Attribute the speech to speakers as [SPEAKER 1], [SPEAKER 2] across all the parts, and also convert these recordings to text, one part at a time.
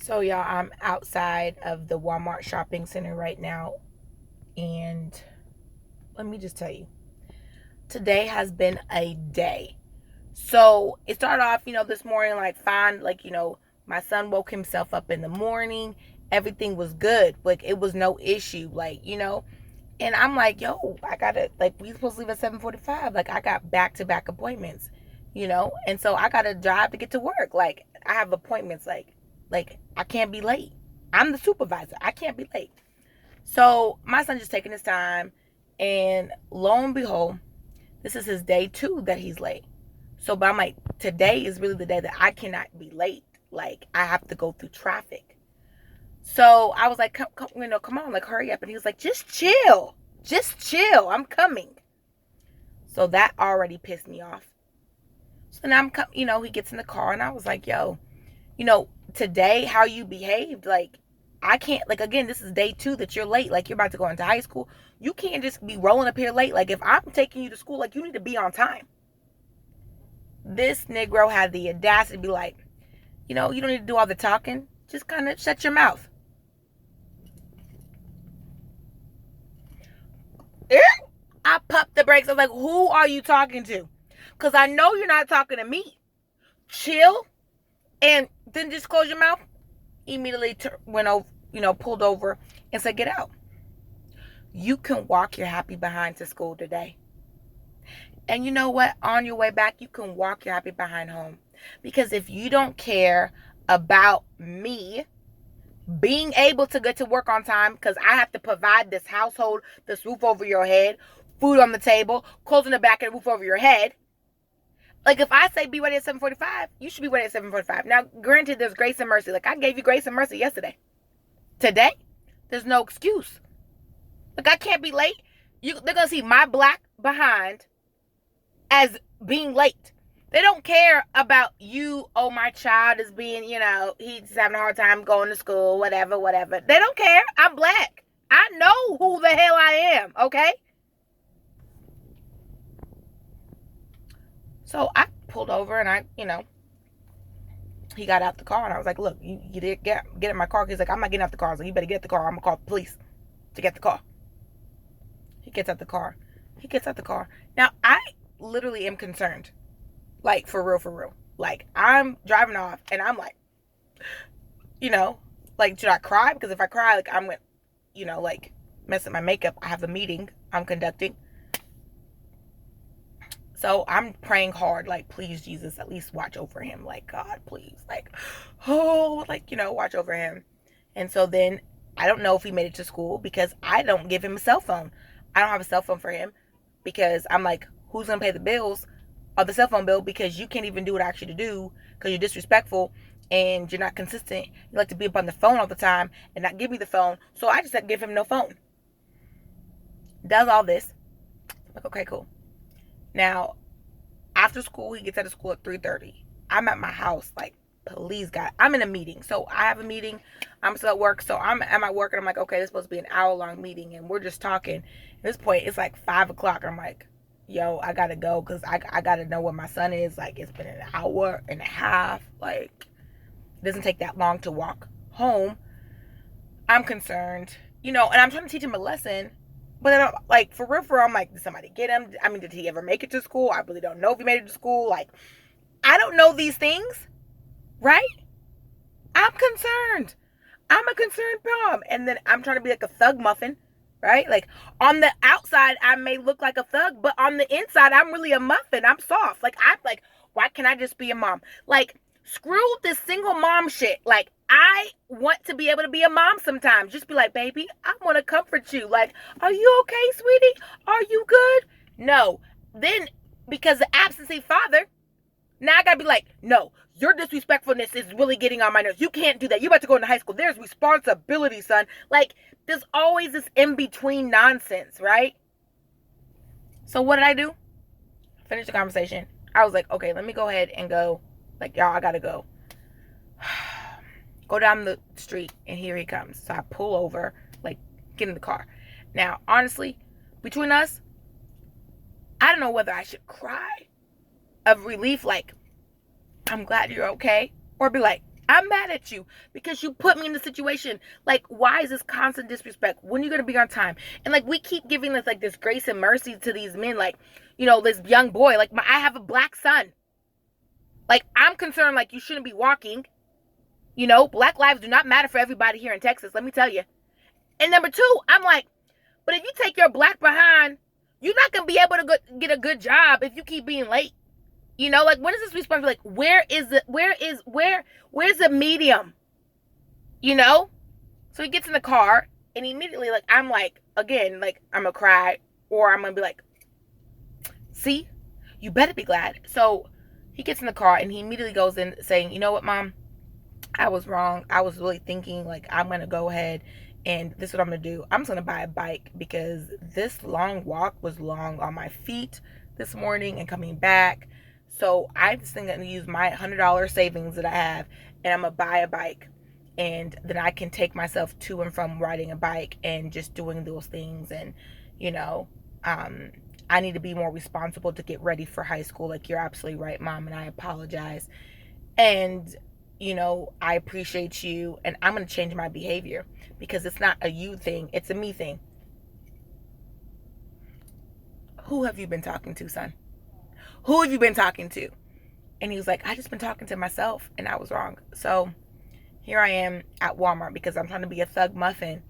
[SPEAKER 1] So, y'all, I'm outside of the Walmart shopping center right now. And let me just tell you, today has been a day. So, it started off, this morning, like, fine. Like, my son woke himself up in the morning. Everything was good. Like, it was no issue. And I'm like, yo, I gotta, like, we supposed to leave at 7:45. Like, I got back-to-back appointments. And so I gotta drive to get to work. Like, I have appointments. Like I can't be late. I'm the supervisor. I can't be late. So my son just taking his time, and lo and behold, this is his day 2 that he's late. But I'm like, today is really the day that I cannot be late. Like, I have to go through traffic. So I was like, come on, like, hurry up. And he was like, just chill. Just chill. I'm coming. So that already pissed me off. So now he gets in the car, and I was like, yo, today, how you behaved, like, I can't, like, again, this is day 2 that you're late. Like, you're about to go into high school. You can't just be rolling up here late. Like, if I'm taking you to school, like, you need to be on time. This Negro had the audacity to be like, you don't need to do all the talking. Just kind of shut your mouth. I popped the brakes. I was like, who are you talking to? Because I know you're not talking to me. Chill. And then just close your mouth. Immediately went over, pulled over and said, get out. You can walk your happy behind to school today. And you know what? On your way back, you can walk your happy behind home. Because if you don't care about me being able to get to work on time, because I have to provide this household, this roof over your head, food on the table, clothes in the back, and a roof over your head. Like, if I say be ready at 7:45, you should be ready at 7:45. Now, granted, there's grace and mercy. Like, I gave you grace and mercy yesterday. Today, there's no excuse. Like, I can't be late. They're going to see my black behind as being late. They don't care about you. Oh, my child is being, he's having a hard time going to school, whatever. They don't care. I'm black. I know who the hell I am, okay? So I pulled over, and he got out the car, and I was like, look, you did get in my car. He's like, I'm not getting out the car. I was like, you better get out the car. I'm going to call the police to get the car. He gets out the car. Now, I literally am concerned. Like, for real. Like, I'm driving off, and I'm like, like, should I cry? Because if I cry, like, I'm going to, like, mess up my makeup. I have a meeting I'm conducting. So I'm praying hard, like, please, Jesus, at least watch over him. Like, God, please. Like, watch over him. And so then I don't know if he made it to school, because I don't give him a cell phone. I don't have a cell phone for him, because I'm like, who's going to pay the bills of the cell phone bill? Because you can't even do what I ask you to do, because you're disrespectful and you're not consistent. You like to be up on the phone all the time and not give me the phone. So I just give him no phone. Does all this. Like, okay, cool. Now, after school, he gets out of school at 3:30. I'm at my house, like, please, God. I'm in a meeting. So I have a meeting. I'm still at work. So I'm at my work, and I'm like, okay, this is supposed to be an hour-long meeting, and we're just talking. At this point, it's like 5 o'clock. I'm like, yo, I got to go, because I got to know where my son is. Like, it's been an hour and a half. Like, it doesn't take that long to walk home. I'm concerned, and I'm trying to teach him a lesson. But then, like, for real, I'm like, did somebody get him? I mean, did he ever make it to school? I really don't know if he made it to school. Like, I don't know these things, right? I'm concerned. I'm a concerned mom. And then I'm trying to be like a thug muffin, right? Like, on the outside, I may look like a thug, but on the inside, I'm really a muffin. I'm soft. Like, I'm like, why can't I just be a mom? Like, screw this single mom shit. Like, I want to be able to be a mom sometimes. Just be like, baby, I want to comfort you. Like, are you okay, sweetie? Are you good? No. Then, because the absentee father, now I gotta be like, no, your disrespectfulness is really getting on my nerves. You can't do that. You about to go into high school. There's responsibility, son. Like, there's always this in-between nonsense, right? So what did I do? Finish the conversation. I was like, okay, let me go ahead and go. Like, y'all, I gotta go. Go down the street, and here he comes. So I pull over, like, get in the car. Now, honestly, between us, I don't know whether I should cry of relief, like, I'm glad you're okay, or be like, I'm mad at you because you put me in the situation. Like, why is this constant disrespect? When are you gonna be on time? And like, we keep giving this like this grace and mercy to these men. Like, you know, this young boy. Like, I have a black son. Like, I'm concerned. Like, you shouldn't be walking. You know, black lives do not matter for everybody here in Texas. Let me tell you. And number two, I'm like, but if you take your black behind, you're not gonna be able to get a good job if you keep being late. You know, like, when is this response? Like, where's the medium? You know? So he gets in the car and immediately, like, I'm like, again, like, I'm gonna cry or I'm gonna be like, see, you better be glad. So he gets in the car and he immediately goes in saying, you know what, Mom? I was wrong. I was really thinking, like, I'm gonna go ahead and this is what I'm gonna do. I'm just gonna buy a bike because this long walk was long on my feet this morning and coming back. So I'm just going to use my $100 savings that I have and I'm going to buy a bike. And then I can take myself to and from riding a bike and just doing those things. And, you know, I need to be more responsible to get ready for high school. Like, you're absolutely right, Mom, and I apologize. And, you know, I appreciate you. And I'm going to change my behavior because it's not a you thing. It's a me thing. Who have you been talking to, son? Who have you been talking to? And he was like, I just been talking to myself and I was wrong. So here I am at Walmart because I'm trying to be a thug muffin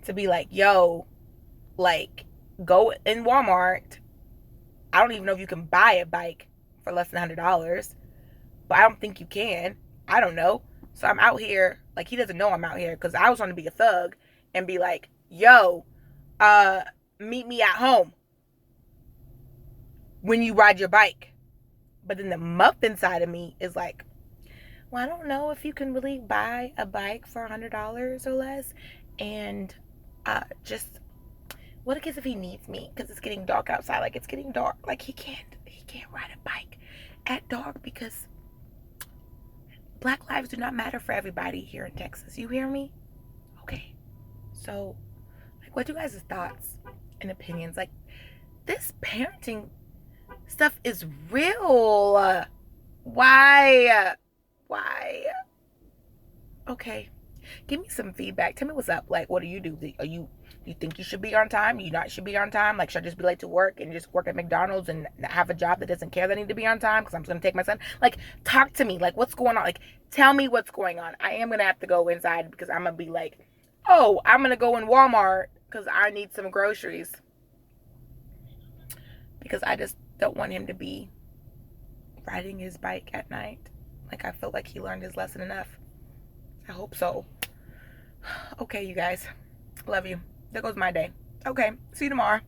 [SPEAKER 1] to be like, yo, like, go in Walmart. I don't even know if you can buy a bike for less than $100, but I don't think you can. I don't know. So I'm out here, like, he doesn't know I'm out here because I was trying to be a thug and be like, yo, meet me at home when you ride your bike. But then the muffin side of me is like, well, I don't know if you can really buy a bike for $100 or less. And just, what if he needs me? Because it's getting dark outside. Like, it's getting dark. Like, he can't ride a bike at dark because black lives do not matter for everybody here in Texas. You hear me? Okay. So, like, what are you guys' thoughts and opinions? Like, this parenting stuff is real. Why? Okay. Give me some feedback. Tell me what's up. Like, what do you do? Do you think you should be on time? You not should be on time? Like, should I just be late to work and just work at McDonald's and have a job that doesn't care that I need to be on time because I'm just going to take my son? Like, talk to me. Like, what's going on? Like, tell me what's going on. I am going to have to go inside because I'm going to be like, oh, I'm going to go in Walmart because I need some groceries. Because I just don't want him to be riding his bike at night. Like, I feel like he learned his lesson enough. I hope so. Okay, you guys. Love you. There goes my day. Okay, see you tomorrow.